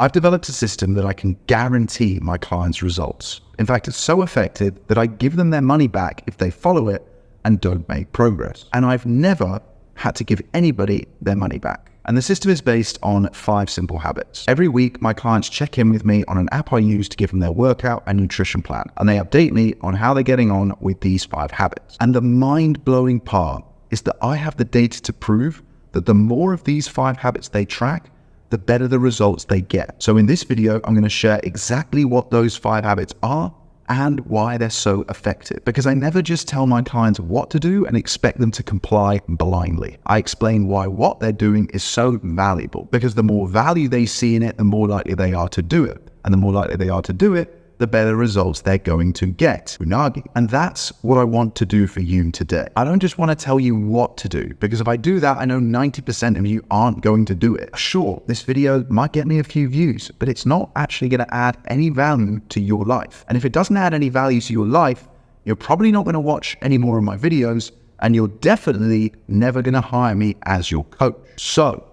I've developed a system that I can guarantee my clients' results. In fact, it's so effective that I give them their money back if they follow it and don't make progress. And I've never had to give anybody their money back. And the system is based on 5 simple habits. Every week, my clients check in with me on an app I use to give them their workout and nutrition plan. And they update me on how they're getting on with these 5 habits. And the mind-blowing part is that I have the data to prove that the more of these 5 habits they track, the better the results they get. So in this video, I'm going to share exactly what those 5 habits are and why they're so effective. Because I never just tell my clients what to do and expect them to comply blindly. I explain why what they're doing is so valuable, because the more value they see in it, the more likely they are to do it. And the more likely they are to do it, the better results they're going to get. Unagi. And that's what I want to do for you today. I don't just want to tell you what to do, because if I do that, I know 90% of you aren't going to do it. Sure, this video might get me a few views, but it's not actually going to add any value to your life. And if it doesn't add any value to your life, you're probably not going to watch any more of my videos, and you're definitely never going to hire me as your coach. So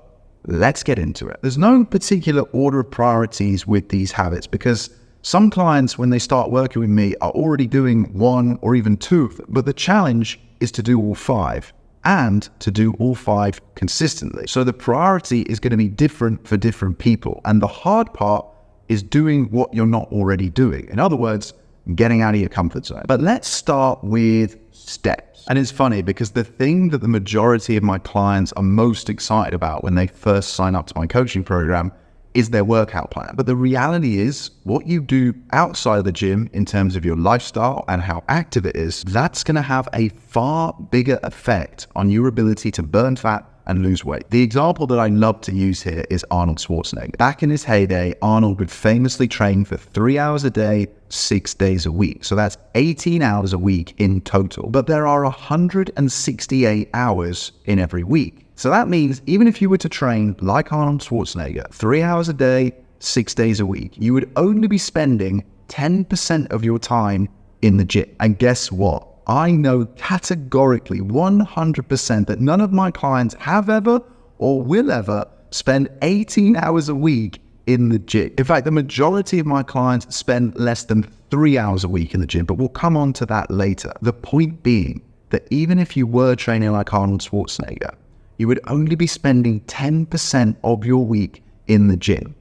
let's get into it. There's no particular order of priorities with these habits, because some clients, when they start working with me, are already doing 1 or even 2 of them. But the challenge is to do all 5 and to do all 5 consistently. So the priority is going to be different for different people. And the hard part is doing what you're not already doing. In other words, getting out of your comfort zone. But let's start with steps. And it's funny because the thing that the majority of my clients are most excited about when they first sign up to my coaching program is their workout plan. But the reality is, what you do outside of the gym in terms of your lifestyle and how active it is, that's going to have a far bigger effect on your ability to burn fat and lose weight. The example that I love to use here is Arnold Schwarzenegger. Back in his heyday, Arnold would famously train for 3 hours a day, 6 days a week. So that's 18 hours a week in total. But there are 168 hours in every week. So that means even if you were to train like Arnold Schwarzenegger, 3 hours a day, 6 days a week, you would only be spending 10% of your time in the gym. And guess what? I know categorically 100% that none of my clients have ever or will ever spend 18 hours a week in the gym. In fact, the majority of my clients spend less than 3 hours a week in the gym, but we'll come on to that later. The point being that even if you were training like Arnold Schwarzenegger, you would only be spending 10% of your week in the gym.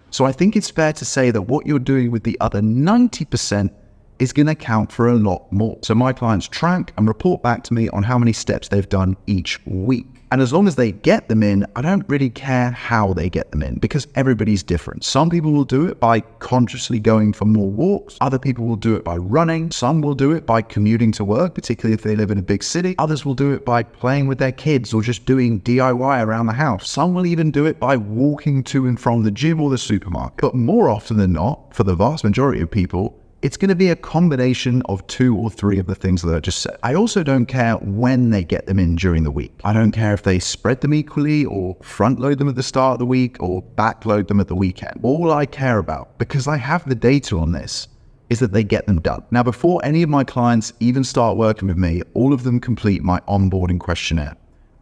So I think it's fair to say that what you're doing with the other 90% is going to count for a lot more. So my clients track and report back to me on how many steps they've done each week. And as long as they get them in, I don't really care how they get them in, because everybody's different. Some people will do it by consciously going for more walks. Other people will do it by running. Some will do it by commuting to work, particularly if they live in a big city. Others will do it by playing with their kids or just doing DIY around the house. Some will even do it by walking to and from the gym or the supermarket. But more often than not, for the vast majority of people, it's going to be a combination of 2 or 3 of the things that I just said. I also don't care when they get them in during the week. I don't care if they spread them equally or front load them at the start of the week or back load them at the weekend. All I care about, because I have the data on this, is that they get them done. Now, before any of my clients even start working with me, all of them complete my onboarding questionnaire.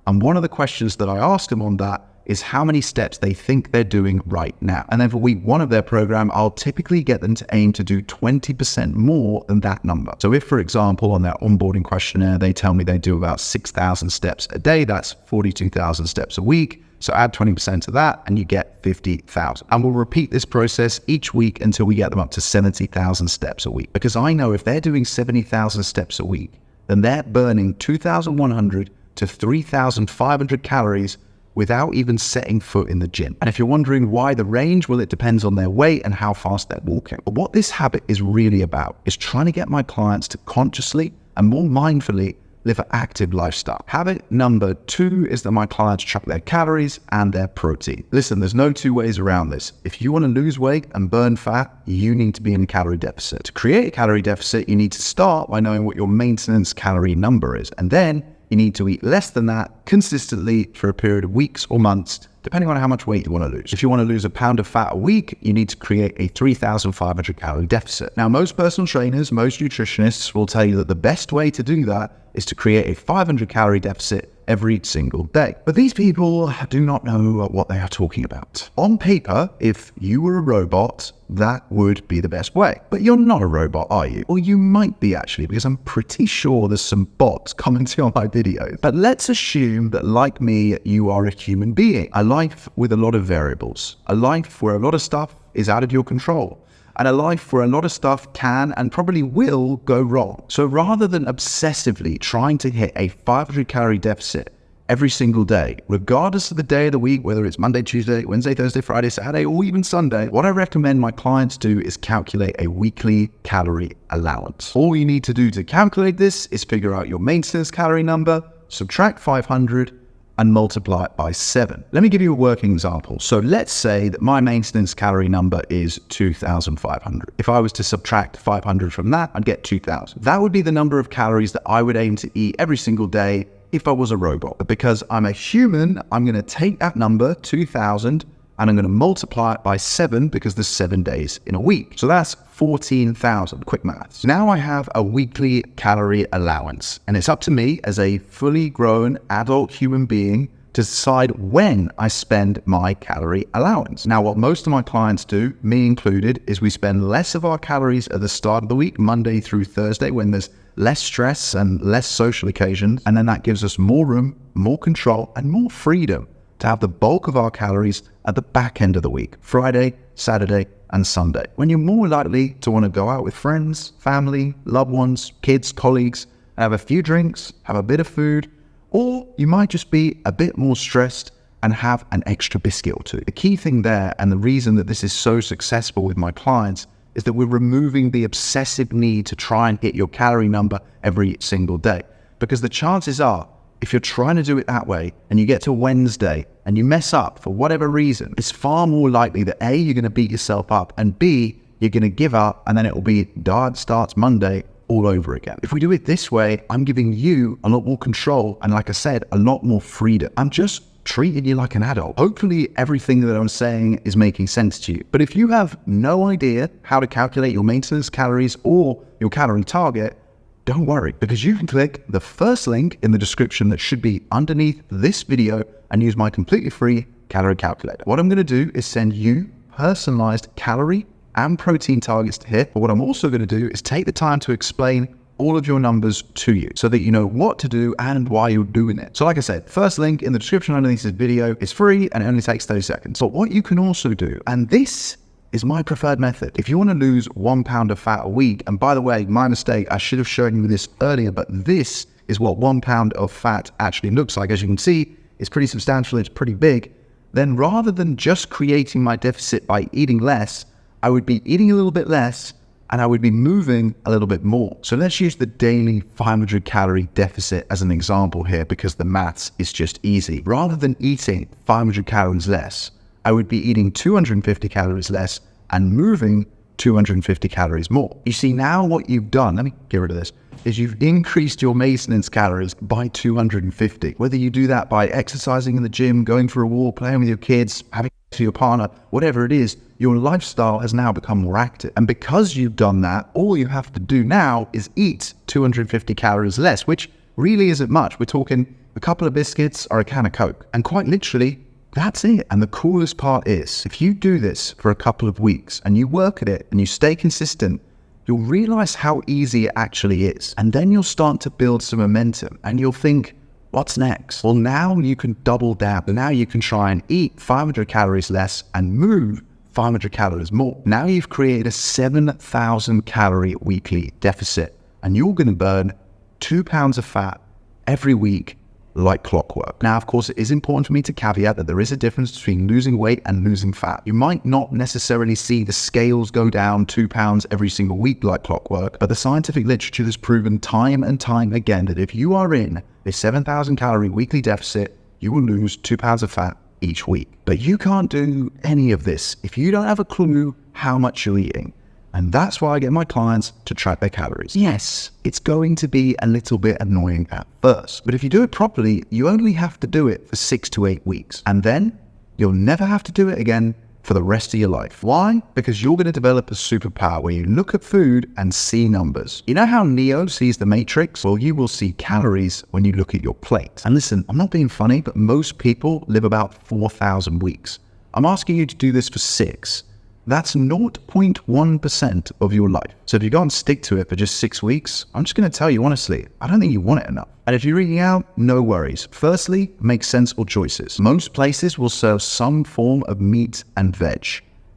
And one of the questions that I ask them on that is how many steps they think they're doing right now. And then for week 1 of their program, I'll typically get them to aim to do 20% more than that number. So if, for example, on their onboarding questionnaire, they tell me they do about 6,000 steps a day, that's 42,000 steps a week. So add 20% to that and you get 50,000. And we'll repeat this process each week until we get them up to 70,000 steps a week. Because I know if they're doing 70,000 steps a week, then they're burning 2,100 to 3,500 calories without even setting foot in the gym. And if you're wondering why the range, well, it depends on their weight and how fast they're walking. But what this habit is really about is trying to get my clients to consciously and more mindfully live an active lifestyle. Habit number 2 is that my clients track their calories and their protein. Listen, there's no 2 ways around this. If you want to lose weight and burn fat, you need to be in a calorie deficit. To create a calorie deficit, you need to start by knowing what your maintenance calorie number is. And then you need to eat less than that consistently for a period of weeks or months, depending on how much weight you want to lose. If you want to lose a pound of fat a week, you need to create a 3,500 calorie deficit. Now, most personal trainers, most nutritionists will tell you that the best way to do that is to create a 500 calorie deficit every single day. But these people do not know what they are talking about. On paper, if you were a robot, that would be the best way. But you're not a robot, are you? Or you might be actually, because I'm pretty sure there's some bots commenting on my videos. But let's assume that, like me, you are a human being, a life with a lot of variables, a life where a lot of stuff is out of your control, and a life where a lot of stuff can and probably will go wrong. So rather than obsessively trying to hit a 500 calorie deficit every single day, regardless of the day of the week, whether it's Monday, Tuesday, Wednesday, Thursday, Friday, Saturday, or even Sunday, what I recommend my clients do is calculate a weekly calorie allowance. All you need to do to calculate this is figure out your maintenance calorie number, subtract 500, and multiply it by 7. Let me give you a working example. So let's say that my maintenance calorie number is 2,500. If I was to subtract 500 from that, I'd get 2,000. That would be the number of calories that I would aim to eat every single day if I was a robot. But because I'm a human, I'm going to take that number, 2,000, and I'm going to multiply it by 7 because there's 7 days in a week. So that's 14,000, quick maths. Now I have a weekly calorie allowance, and it's up to me as a fully grown adult human being to decide when I spend my calorie allowance. Now, what most of my clients do, me included, is we spend less of our calories at the start of the week, Monday through Thursday, when there's less stress and less social occasions, and then that gives us more room, more control, and more freedom to have the bulk of our calories at the back end of the week, Friday, Saturday, and Sunday, when you're more likely to want to go out with friends, family, loved ones, kids, colleagues, and have a few drinks, have a bit of food, or you might just be a bit more stressed and have an extra biscuit or two. The key thing there, and the reason that this is so successful with my clients, is that we're removing the obsessive need to try and hit your calorie number every single day. Because the chances are, if you're trying to do it that way and you get to Wednesday and you mess up for whatever reason, it's far more likely that A, you're going to beat yourself up, and B, you're going to give up, and then it will be diet starts Monday all over again. If we do it this way, I'm giving you a lot more control and, like I said, a lot more freedom. I'm just treating you like an adult. Hopefully everything that I'm saying is making sense to you. But if you have no idea how to calculate your maintenance calories or your calorie target, don't worry, because you can click the first link in the description that should be underneath this video and use my completely free calorie calculator. What I'm going to do is send you personalized calorie and protein targets to hit. But what I'm also going to do is take the time to explain all of your numbers to you so that you know what to do and why you're doing it. So like I said, first link in the description underneath this video is free and it only takes 30 seconds. But what you can also do, and this is my preferred method. If you want to lose 1 pound of fat a week, and by the way, my mistake, I should have shown you this earlier, but this is what 1 pound of fat actually looks like. As you can see, it's pretty substantial, it's pretty big. Then rather than just creating my deficit by eating less, I would be eating a little bit less and I would be moving a little bit more. So let's use the daily 500 calorie deficit as an example here, because the maths is just easy. Rather than eating 500 calories less, I would be eating 250 calories less and moving 250 calories more. You see, now what you've done, let me get rid of this, is you've increased your maintenance calories by 250. Whether you do that by exercising in the gym, going for a walk, playing with your kids, having sex with your partner, whatever it is, your lifestyle has now become more active. And because you've done that, all you have to do now is eat 250 calories less, which really isn't much. We're talking a couple of biscuits or a can of Coke. And quite literally, that's it. And the coolest part is, if you do this for a couple of weeks and you work at it and you stay consistent, you'll realize how easy it actually is. And then you'll start to build some momentum and you'll think, what's next? Well, now you can double down. Now you can try and eat 500 calories less and move 500 calories more. Now you've created a 7,000 calorie weekly deficit and you're going to burn 2 pounds of fat every week like clockwork. Now, of course, it is important for me to caveat that there is a difference between losing weight and losing fat. You might not necessarily see the scales go down 2 pounds every single week like clockwork, but the scientific literature has proven time and time again that if you are in a 7,000 calorie weekly deficit, you will lose 2 pounds of fat each week. But you can't do any of this if you don't have a clue how much you're eating. And that's why I get my clients to track their calories. Yes, it's going to be a little bit annoying at first, but if you do it properly, you only have to do it for 6 to 8 weeks. And then you'll never have to do it again for the rest of your life. Why? Because you're going to develop a superpower where you look at food and see numbers. You know how Neo sees the Matrix? Well, you will see calories when you look at your plate. And listen, I'm not being funny, but most people live about 4,000 weeks. I'm asking you to do this for 6. That's 0.1% of your life. So if you go and stick to it for just 6 weeks, I'm just going to tell you honestly, I don't think you want it enough. And if you're eating out, no worries. Firstly, make sensible choices. Most places will serve some form of meat and veg.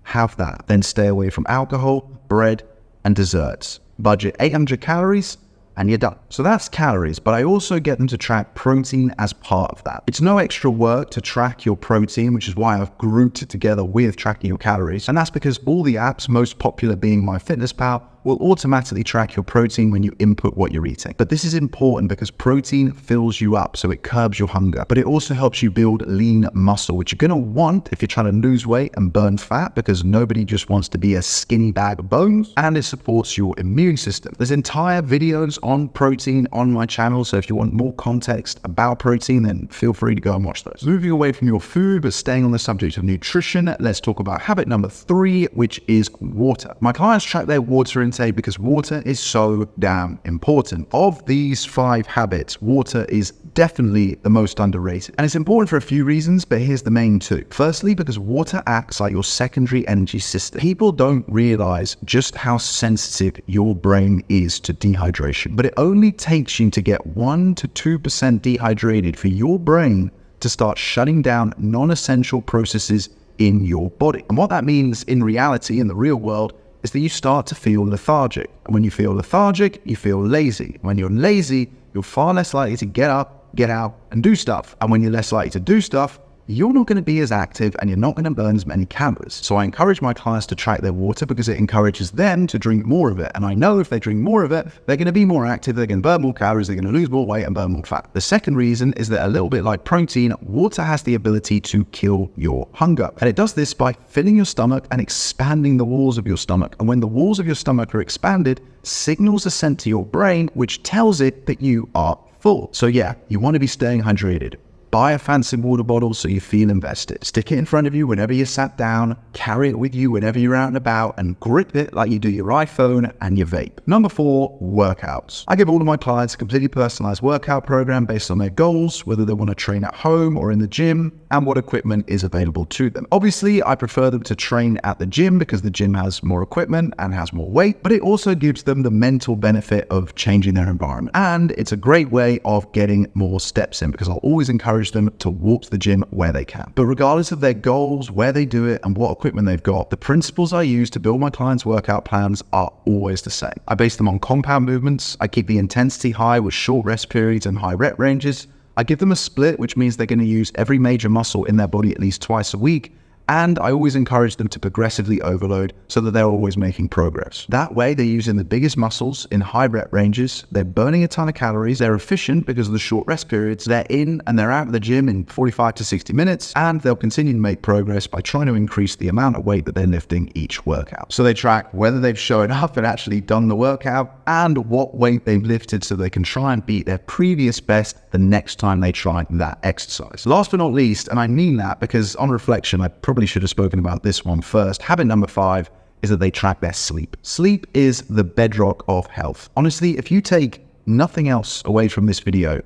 Have that. Then stay away from alcohol, bread, and desserts. Budget 800 calories, and you're done. So that's calories, but I also get them to track protein as part of that. It's no extra work to track your protein, which is why I've grouped it together with tracking your calories. And that's because all the apps, most popular being MyFitnessPal, will automatically track your protein when you input what you're eating. But this is important because protein fills you up, so it curbs your hunger. But it also helps you build lean muscle, which you're gonna want if you're trying to lose weight and burn fat, because nobody just wants to be a skinny bag of bones. And it supports your immune system. There's entire videos on protein on my channel, so if you want more context about protein, then feel free to go and watch those. Moving away from your food, but staying on the subject of nutrition, let's talk about habit number 3, which is water. My clients track their water intake because water is so damn important. Of these 5 habits, water is definitely the most underrated. And it's important for a few reasons, but here's the main 2. Firstly, because water acts like your secondary energy system. People don't realize just how sensitive your brain is to dehydration, but it only takes you to get 1 to 2% dehydrated for your brain to start shutting down non-essential processes in your body. And what that means in reality, in the real world, is that you start to feel lethargic. And when you feel lethargic, you feel lazy. When you're lazy, you're far less likely to get up, get out, and do stuff. And when you're less likely to do stuff, you're not going to be as active and you're not going to burn as many calories. So I encourage my clients to track their water because it encourages them to drink more of it. And I know if they drink more of it, they're going to be more active, they're going to burn more calories, they're going to lose more weight and burn more fat. The second reason is that a little bit like protein, water has the ability to kill your hunger. And it does this by filling your stomach and expanding the walls of your stomach. And when the walls of your stomach are expanded, signals are sent to your brain, which tells it that you are full. So yeah, you want to be staying hydrated. Buy a fancy water bottle so you feel invested. Stick it in front of you whenever you're sat down, carry it with you whenever you're out and about, and grip it like you do your iPhone and your vape. Number 4, workouts. I give all of my clients a completely personalized workout program based on their goals, whether they want to train at home or in the gym, and what equipment is available to them. Obviously, I prefer them to train at the gym because the gym has more equipment and has more weight, but it also gives them the mental benefit of changing their environment. And it's a great way of getting more steps in because I'll always encourage them to walk to the gym where they can. But regardless of their goals, where they do it, and what equipment they've got, the principles I use to build my clients' workout plans are always the same. I base them on compound movements. I keep the intensity high with short rest periods and high rep ranges. I give them a split, which means they're going to use every major muscle in their body at least twice a week. And I always encourage them to progressively overload so that they're always making progress. That way, they're using the biggest muscles in high rep ranges. They're burning a ton of calories. They're efficient because of the short rest periods. They're in and they're out of the gym in 45 to 60 minutes. And they'll continue to make progress by trying to increase the amount of weight that they're lifting each workout. So they track whether they've shown up and actually done the workout and what weight they've lifted so they can try and beat their previous best the next time they try that exercise. Last but not least, and I mean that because on reflection, I probably should have spoken about this one first. Habit number 5 is that they track their sleep. Sleep is the bedrock of health. Honestly, if you take nothing else away from this video,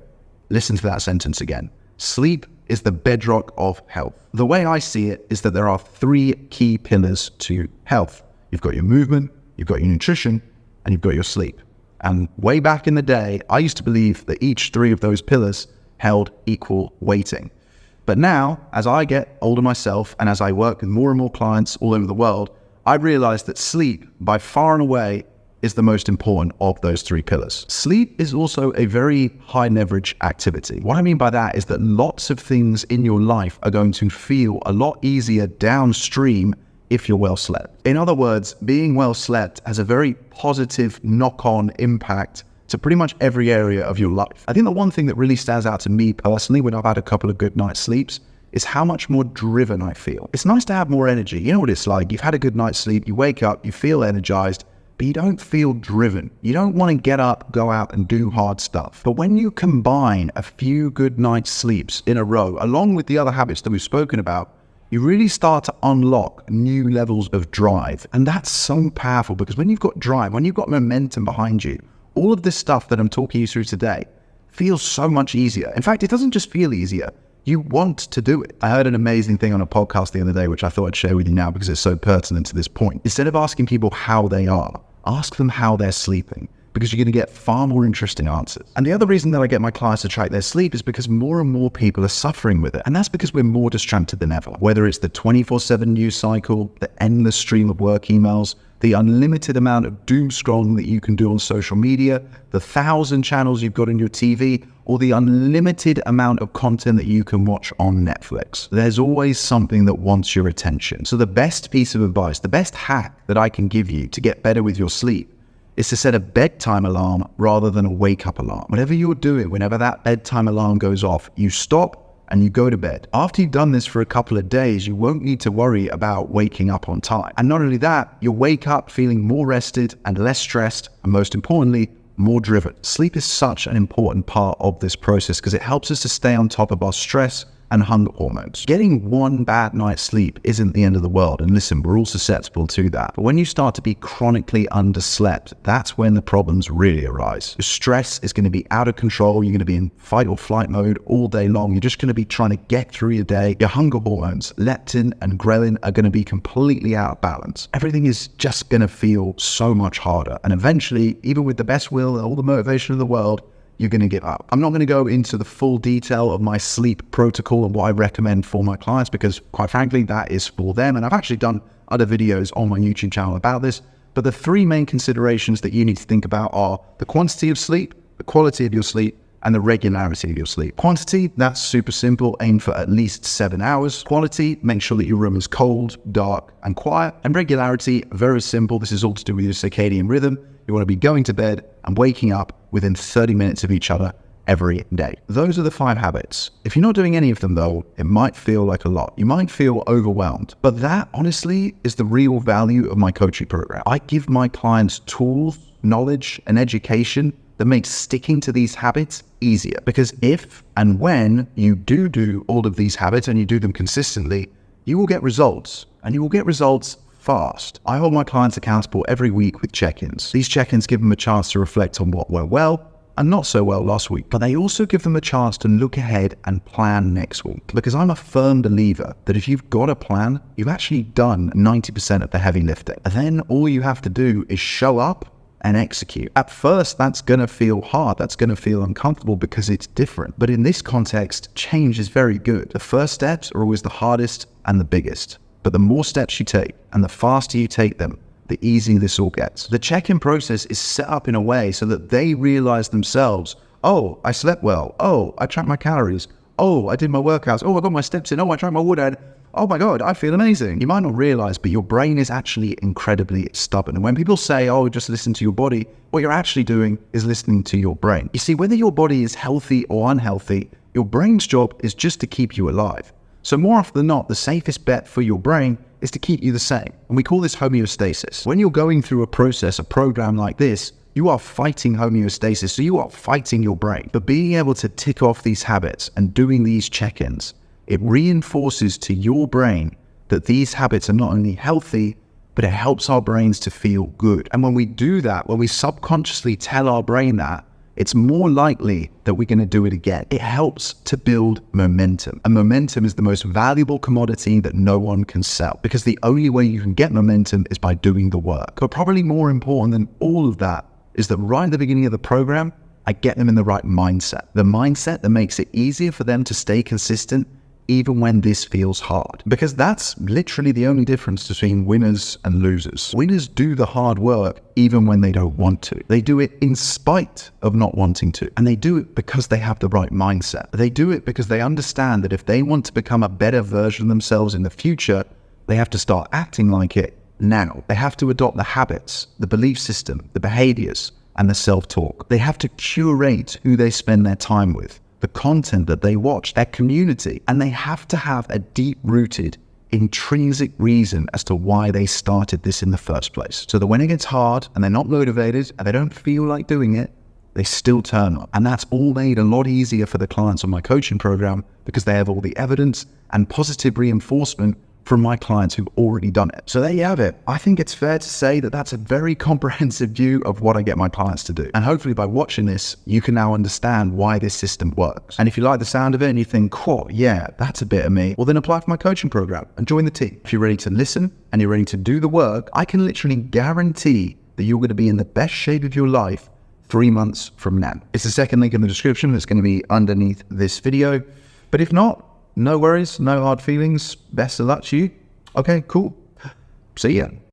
listen to that sentence again. Sleep is the bedrock of health. The way I see it is that there are 3 key pillars to health. You've got your movement, you've got your nutrition, and you've got your sleep. And way back in the day, I used to believe that each 3 of those pillars held equal weighting. But now, as I get older myself and as I work with more and more clients all over the world, I realized that sleep, by far and away, is the most important of those 3 pillars. Sleep is also a very high leverage activity. What I mean by that is that lots of things in your life are going to feel a lot easier downstream if you're well slept. In other words, being well slept has a very positive knock-on impact to pretty much every area of your life. I think the one thing that really stands out to me personally when I've had a couple of good night's sleeps is how much more driven I feel. It's nice to have more energy. You know what it's like. You've had a good night's sleep, you wake up, you feel energized, but you don't feel driven. You don't want to get up, go out and do hard stuff. But when you combine a few good night's sleeps in a row, along with the other habits that we've spoken about, you really start to unlock new levels of drive. And that's so powerful, because when you've got drive, when you've got momentum behind you, all of this stuff that I'm talking you through today feels so much easier. In fact, it doesn't just feel easier. You want to do it. I heard an amazing thing on a podcast the other day, which I thought I'd share with you now because it's so pertinent to this point. Instead of asking people how they are, ask them how they're sleeping, because you're going to get far more interesting answers. And the other reason that I get my clients to track their sleep is because more and more people are suffering with it. And that's because we're more distracted than ever. Whether it's the 24/7 news cycle, the endless stream of work emails, the unlimited amount of doom scrolling that you can do on social media, the 1,000 channels you've got on your TV, or the unlimited amount of content that you can watch on Netflix. There's always something that wants your attention. So the best piece of advice, the best hack that I can give you to get better with your sleep is to set a bedtime alarm rather than a wake-up alarm. Whatever you're doing, whenever that bedtime alarm goes off, you stop and you go to bed. After you've done this for a couple of days, you won't need to worry about waking up on time. And not only that, you'll wake up feeling more rested and less stressed, and most importantly, more driven. Sleep is such an important part of this process because it helps us to stay on top of our stress and hunger hormones. Getting one bad night's sleep isn't the end of the world. And listen, we're all susceptible to that. But when you start to be chronically underslept, that's when the problems really arise. Your stress is going to be out of control. You're going to be in fight or flight mode all day long. You're just going to be trying to get through your day. Your hunger hormones, leptin and ghrelin, are going to be completely out of balance. Everything is just going to feel so much harder. And eventually, even with the best will and all the motivation in the world, you're going to give up. I'm not going to go into the full detail of my sleep protocol and what I recommend for my clients, because quite frankly, that is for them. And I've actually done other videos on my YouTube channel about this. But the three main considerations that you need to think about are the quantity of sleep, the quality of your sleep, and the regularity of your sleep. Quantity, that's super simple. Aim for at least 7 hours. Quality, make sure that your room is cold, dark, and quiet. And regularity, very simple. This is all to do with your circadian rhythm. You want to be going to bed and waking up within 30 minutes of each other every day. Those are the 5 habits. If you're not doing any of them though, it might feel like a lot. You might feel overwhelmed, but that honestly is the real value of my coaching program. I give my clients tools, knowledge, and education that makes sticking to these habits easier. Because if and when you do all of these habits and you do them consistently, you will get results, and you will get results fast. I hold my clients accountable every week with check-ins. These check-ins give them a chance to reflect on what went well and not so well last week, but they also give them a chance to look ahead and plan next week. Because I'm a firm believer that if you've got a plan, you've actually done 90% of the heavy lifting. And then all you have to do is show up and execute. At first, that's going to feel hard. That's going to feel uncomfortable because it's different. But in this context, change is very good. The first steps are always the hardest and the biggest. But the more steps you take and the faster you take them, the easier this all gets. The check-in process is set up in a way so that they realize themselves, oh, I slept well. Oh, I tracked my calories. Oh, I did my workouts. Oh, I got my steps in. Oh, I tracked my water. Oh my God, I feel amazing. You might not realize, but your brain is actually incredibly stubborn. And when people say, oh, just listen to your body, what you're actually doing is listening to your brain. You see, whether your body is healthy or unhealthy, your brain's job is just to keep you alive. So more often than not, the safest bet for your brain is to keep you the same. And we call this homeostasis. When you're going through a process, a program like this, you are fighting homeostasis. So you are fighting your brain. But being able to tick off these habits and doing these check-ins, it reinforces to your brain that these habits are not only healthy, but it helps our brains to feel good. And when we do that, when we subconsciously tell our brain that, it's more likely that we're going to do it again. It helps to build momentum. And momentum is the most valuable commodity that no one can sell, because the only way you can get momentum is by doing the work. But probably more important than all of that is that right at the beginning of the program, I get them in the right mindset. The mindset that makes it easier for them to stay consistent even when this feels hard. Because that's literally the only difference between winners and losers. Winners do the hard work even when they don't want to. They do it in spite of not wanting to. And they do it because they have the right mindset. They do it because they understand that if they want to become a better version of themselves in the future, they have to start acting like it now. They have to adopt the habits, the belief system, the behaviors, and the self-talk. They have to curate who they spend their time with, the content that they watch, their community, and they have to have a deep-rooted, intrinsic reason as to why they started this in the first place. So that when it gets hard and they're not motivated and they don't feel like doing it, they still turn up. And that's all made a lot easier for the clients on my coaching program because they have all the evidence and positive reinforcement from my clients who've already done it. So there you have it. I think it's fair to say that that's a very comprehensive view of what I get my clients to do. And hopefully by watching this, you can now understand why this system works. And if you like the sound of it and you think, cool, yeah, that's a bit of me, well then apply for my coaching program and join the team. If you're ready to listen and you're ready to do the work, I can literally guarantee that you're going to be in the best shape of your life 3 months from now. It's the second link in the description that's going to be underneath this video. But if not, no worries, no hard feelings. Best of luck to you. Okay, cool. See ya.